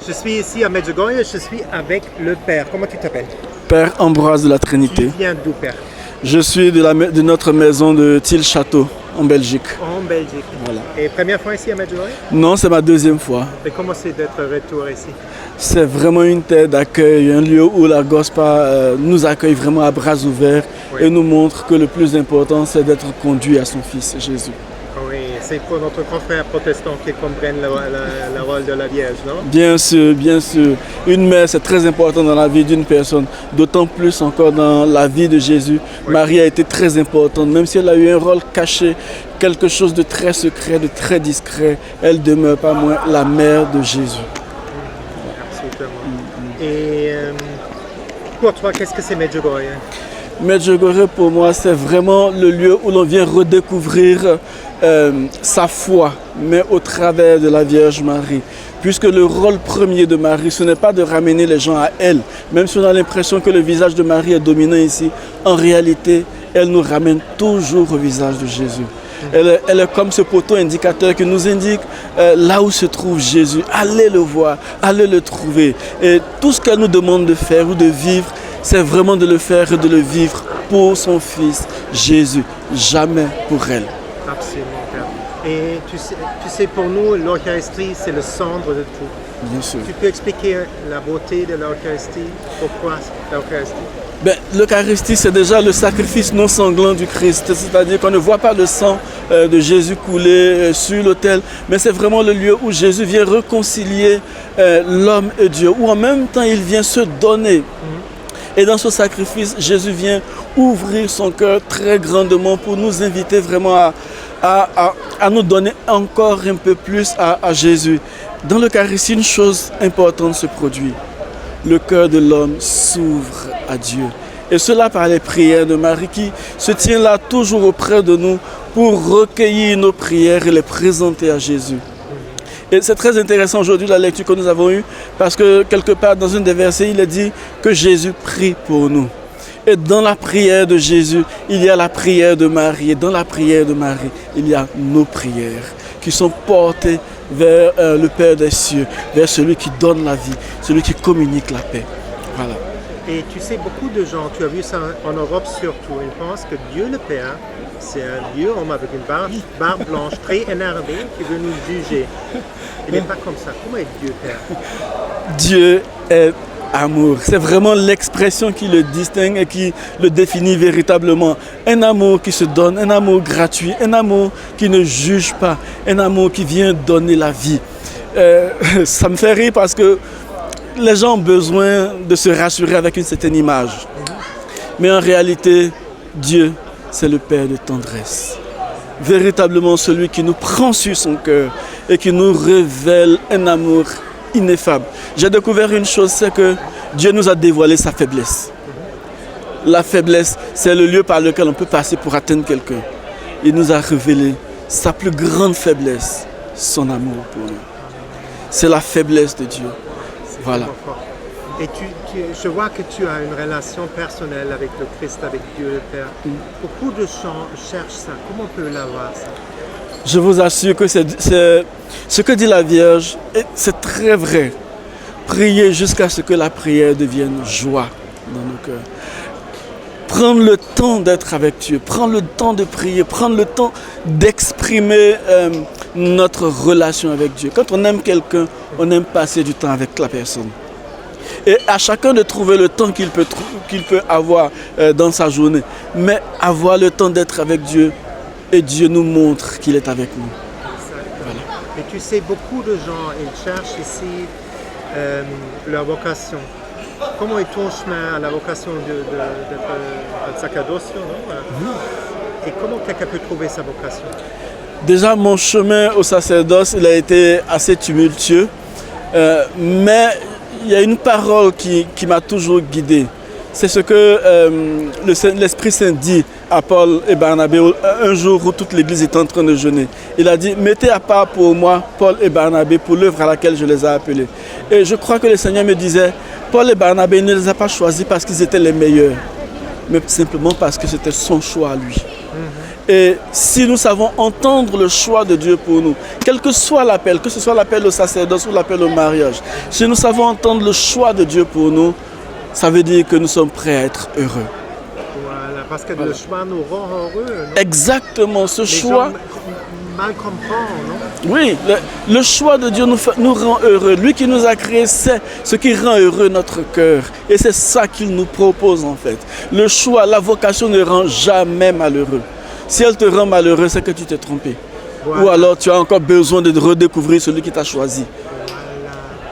Je suis ici à Medjugorje, je suis avec le père. Comment tu t'appelles? Père Ambroise de la Trinité. Tu viens d'où, père? Je suis de notre maison de Thiel-Château, en Belgique. En Belgique. Voilà. Et première fois ici à Medjugorje? Non, c'est ma deuxième fois. Et comment c'est d'être retour ici? C'est vraiment une terre d'accueil, un lieu où la Gospa nous accueille vraiment à bras ouverts et nous montre que le plus important, c'est d'être conduit à son Fils Jésus. Oui, c'est pour notre confrère protestant qui comprennent le rôle de la Vierge, non? Bien sûr, bien sûr. Une mère, c'est très important dans la vie d'une personne, d'autant plus encore dans la vie de Jésus. Oui. Marie a été très importante, même si elle a eu un rôle caché, quelque chose de très secret, de très discret, elle demeure pas moins la mère de Jésus. Absolument. Et pour toi, qu'est-ce que c'est Medjugorje? Medjugorje, pour moi, c'est vraiment le lieu où l'on vient redécouvrir sa foi, mais au travers de la Vierge Marie. Puisque le rôle premier de Marie, ce n'est pas de ramener les gens à elle. Même si on a l'impression que le visage de Marie est dominant ici, en réalité, elle nous ramène toujours au visage de Jésus. Elle est comme ce poteau indicateur qui nous indique là où se trouve Jésus. Allez le voir, allez le trouver. Et tout ce qu'elle nous demande de faire ou de vivre, c'est vraiment de le faire et de le vivre pour son Fils Jésus, jamais pour elle. Absolument, Père. Et tu sais, pour nous, l'Eucharistie, c'est le centre de tout. Bien sûr. Tu peux expliquer la beauté de l'Eucharistie? Pourquoi l'Eucharistie? L'Eucharistie, c'est déjà le sacrifice non sanglant du Christ. C'est-à-dire qu'on ne voit pas le sang de Jésus couler sur l'autel, mais c'est vraiment le lieu où Jésus vient réconcilier l'homme et Dieu, où en même temps, il vient se donner. Et dans ce sacrifice, Jésus vient ouvrir son cœur très grandement pour nous inviter vraiment à nous donner encore un peu plus à Jésus. Dans l'Eucharistie, une chose importante se produit. Le cœur de l'homme s'ouvre à Dieu. Et cela par les prières de Marie qui se tient là toujours auprès de nous pour recueillir nos prières et les présenter à Jésus. Et c'est très intéressant aujourd'hui la lecture que nous avons eue parce que quelque part dans un des versets, il est dit que Jésus prie pour nous. Et dans la prière de Jésus, il y a la prière de Marie. Et dans la prière de Marie, il y a nos prières qui sont portées vers le Père des cieux, vers celui qui donne la vie, celui qui communique la paix. Voilà. Et tu sais, beaucoup de gens, tu as vu ça en Europe surtout, ils pensent que Dieu le Père, c'est un vieux homme avec une barbe blanche très énervé qui veut nous juger. Il n'est pas comme ça. Comment est Dieu Père? Dieu est amour. C'est vraiment l'expression qui le distingue et qui le définit véritablement. Un amour qui se donne, un amour gratuit, un amour qui ne juge pas, un amour qui vient donner la vie. Ça me fait rire parce que les gens ont besoin de se rassurer avec une certaine image. Mais en réalité, Dieu, c'est le Père de tendresse. Véritablement celui qui nous prend sur son cœur et qui nous révèle un amour ineffable. J'ai découvert une chose, c'est que Dieu nous a dévoilé sa faiblesse. La faiblesse, c'est le lieu par lequel on peut passer pour atteindre quelqu'un. Il nous a révélé sa plus grande faiblesse, son amour pour nous. C'est la faiblesse de Dieu. Voilà. Et je vois que tu as une relation personnelle avec le Christ, avec Dieu le Père. Beaucoup de gens cherchent ça. Comment on peut l'avoir, ça? Je vous assure que c'est ce que dit la Vierge, c'est très vrai. Prier jusqu'à ce que la prière devienne joie dans nos cœurs. Prendre le temps d'être avec Dieu, prendre le temps de prier, prendre le temps d'exprimer notre relation avec Dieu. Quand on aime quelqu'un, on aime passer du temps avec la personne. Et à chacun de trouver le temps qu'il peut avoir dans sa journée. Mais avoir le temps d'être avec Dieu et Dieu nous montre qu'il est avec nous. Voilà. Et tu sais, beaucoup de gens, ils cherchent ici leur vocation. Comment est ton chemin à la vocation d'être sacerdoce, non? Et comment quelqu'un peut trouver sa vocation? Déjà, mon chemin au sacerdoce, il a été assez tumultueux. Mais il y a une parole qui m'a toujours guidé. C'est ce que l'Esprit Saint dit à Paul et Barnabé un jour où toute l'Église était en train de jeûner. Il a dit, mettez à part pour moi Paul et Barnabé pour l'œuvre à laquelle je les ai appelés. Et je crois que le Seigneur me disait, Paul et Barnabé, il ne les a pas choisis parce qu'ils étaient les meilleurs, mais simplement parce que c'était son choix à lui. Et si nous savons entendre le choix de Dieu pour nous, quel que soit l'appel, que ce soit l'appel au sacerdoce ou l'appel au mariage, si nous savons entendre le choix de Dieu pour nous, ça veut dire que nous sommes prêts à être heureux. Voilà, parce que le choix nous rend heureux. Non? Exactement, ce Les choix. gens mal comprennent, non? Oui, le choix de Dieu nous rend heureux. Lui qui nous a créés, c'est ce qui rend heureux notre cœur. Et c'est ça qu'il nous propose en fait. Le choix, la vocation ne rend jamais malheureux. Si elle te rend malheureux, c'est que tu t'es trompé. Voilà. Ou alors tu as encore besoin de redécouvrir celui qui t'a choisi.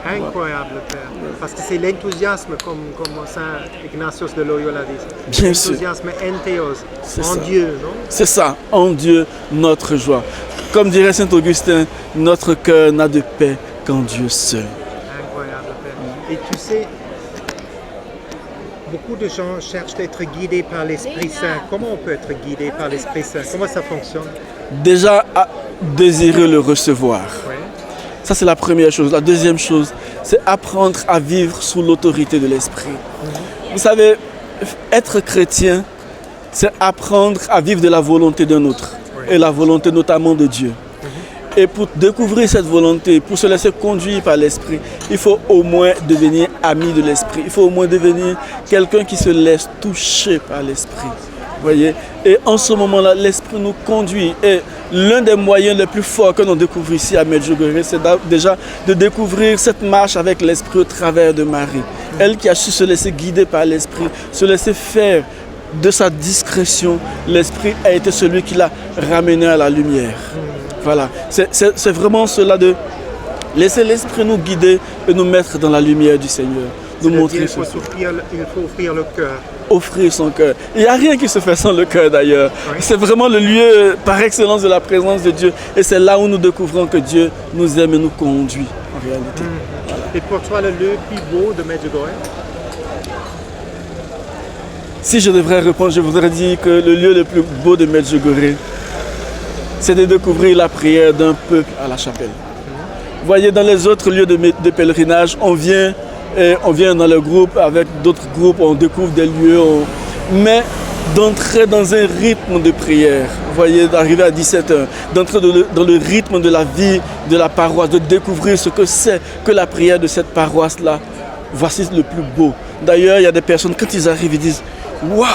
Voilà. Incroyable, Père. Parce que c'est l'enthousiasme, comme Saint Ignatius de Loyola dit. Bien sûr. L'enthousiasme entheos, C'est en ça. Dieu, non? C'est ça, en Dieu, notre joie. Comme dirait Saint Augustin, notre cœur n'a de paix qu'en Dieu seul. Incroyable, Père. Et tu sais, beaucoup de gens cherchent d'être guidés par l'Esprit Saint. Comment on peut être guidé par l'Esprit Saint? Comment ça fonctionne? Déjà, à désirer le recevoir. Oui. Ça, c'est la première chose. La deuxième chose, c'est apprendre à vivre sous l'autorité de l'Esprit. Vous savez, être chrétien, c'est apprendre à vivre de la volonté d'un autre. Et la volonté notamment de Dieu. Et pour découvrir cette volonté, pour se laisser conduire par l'Esprit, il faut au moins devenir ami de l'Esprit. Il faut au moins devenir quelqu'un qui se laisse toucher par l'Esprit. Voyez? Et en ce moment-là, l'Esprit nous conduit. Et l'un des moyens les plus forts que l'on découvre ici à Medjugorje, c'est déjà de découvrir cette marche avec l'Esprit au travers de Marie. Elle qui a su se laisser guider par l'Esprit, se laisser faire de sa discrétion. L'Esprit a été celui qui l'a ramené à la lumière. Voilà, c'est vraiment cela de laisser l'Esprit nous guider et nous mettre dans la lumière du Seigneur. Nous montrer Il ce faut offrir le cœur. Offrir son cœur. Il n'y a rien qui se fait sans le cœur d'ailleurs. Oui. C'est vraiment le lieu par excellence de la présence de Dieu. Et c'est là où nous découvrons que Dieu nous aime et nous conduit en réalité. Et pour toi, le lieu plus beau de Medjugorje? Si je devrais répondre, je voudrais dire que le lieu le plus beau de Medjugorje, c'est de découvrir la prière d'un peuple à la chapelle. Vous voyez, dans les autres lieux de pèlerinage, on vient dans le groupe, avec d'autres groupes, on découvre des lieux, mais d'entrer dans un rythme de prière, vous voyez, d'arriver à 17h, d'entrer dans le rythme de la vie de la paroisse, de découvrir ce que c'est que la prière de cette paroisse-là, voici le plus beau. D'ailleurs, il y a des personnes, quand ils arrivent, ils disent « Waouh,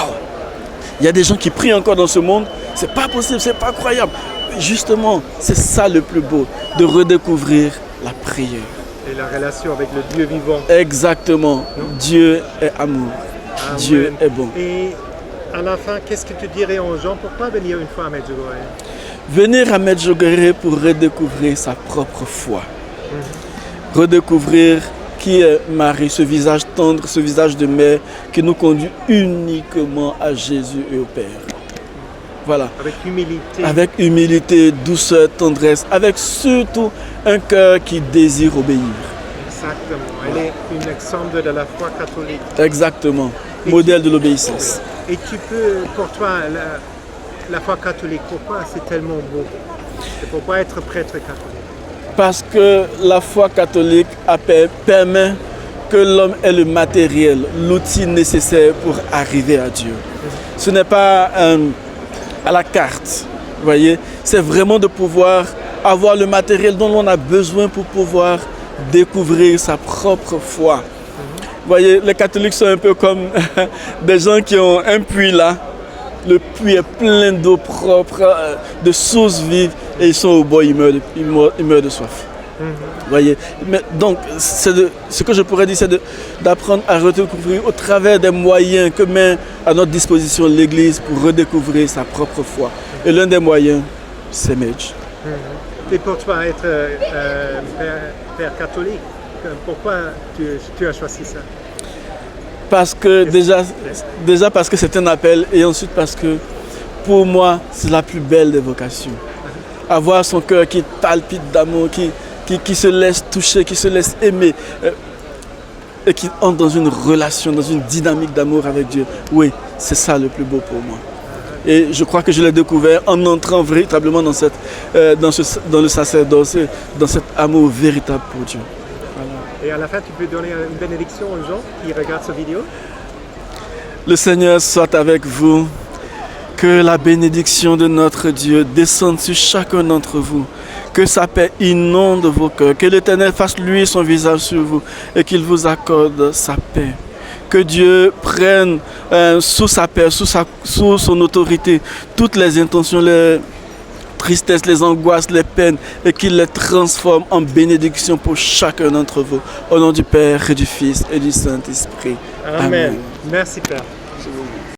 il y a des gens qui prient encore dans ce monde, c'est pas possible, c'est pas croyable ». Justement, c'est ça le plus beau, de redécouvrir la prière. Et la relation avec le Dieu vivant. Exactement. Dieu est amour. Amen. Dieu est bon. Et à la fin, qu'est-ce que tu dirais aux gens? Pourquoi venir une fois à Medjugorje? Venir à Medjugorje pour redécouvrir sa propre foi. Redécouvrir qui est Marie, ce visage tendre, ce visage de mère qui nous conduit uniquement à Jésus et au Père. Voilà. Avec humilité. Avec humilité, douceur, tendresse, avec surtout un cœur qui désire obéir. Exactement. Elle est un exemple de la foi catholique. Exactement. Modèle de l'obéissance. Et tu peux, pour toi, la foi catholique, pourquoi c'est tellement beau? Et pourquoi être prêtre catholique? Parce que la foi catholique permet que l'homme ait le matériel, l'outil nécessaire pour arriver à Dieu. Ce n'est pas à la carte, vous voyez, c'est vraiment de pouvoir avoir le matériel dont l'on a besoin pour pouvoir découvrir sa propre foi. Vous voyez, les catholiques sont un peu comme des gens qui ont un puits là, le puits est plein d'eau propre, de sources vives, et ils sont au bord, ils meurent de soif. Vous voyez, mais donc ce que je pourrais dire, c'est d'apprendre à redécouvrir au travers des moyens que met à notre disposition l'Église pour redécouvrir sa propre foi. Et l'un des moyens, c'est Medj. Et pour toi, être père catholique, pourquoi tu as choisi ça? Parce que déjà parce que c'est un appel, et ensuite parce que pour moi, c'est la plus belle des vocations. Avoir son cœur qui palpite d'amour, qui se laisse toucher, qui se laisse aimer et qui entre dans une relation, dans une dynamique d'amour avec Dieu. Oui, c'est ça le plus beau pour moi. Et je crois que je l'ai découvert en entrant véritablement dans le sacerdoce, dans cet amour véritable pour Dieu. Voilà. Et à la fin, tu peux donner une bénédiction aux gens qui regardent cette vidéo? Le Seigneur soit avec vous. Que la bénédiction de notre Dieu descende sur chacun d'entre vous. Que sa paix inonde vos cœurs. Que l'Éternel fasse luire son visage sur vous et qu'il vous accorde sa paix. Que Dieu prenne sous sa paix, sous son autorité, toutes les intentions, les tristesses, les angoisses, les peines, et qu'il les transforme en bénédiction pour chacun d'entre vous. Au nom du Père et du Fils et du Saint-Esprit. Amen. Merci Père.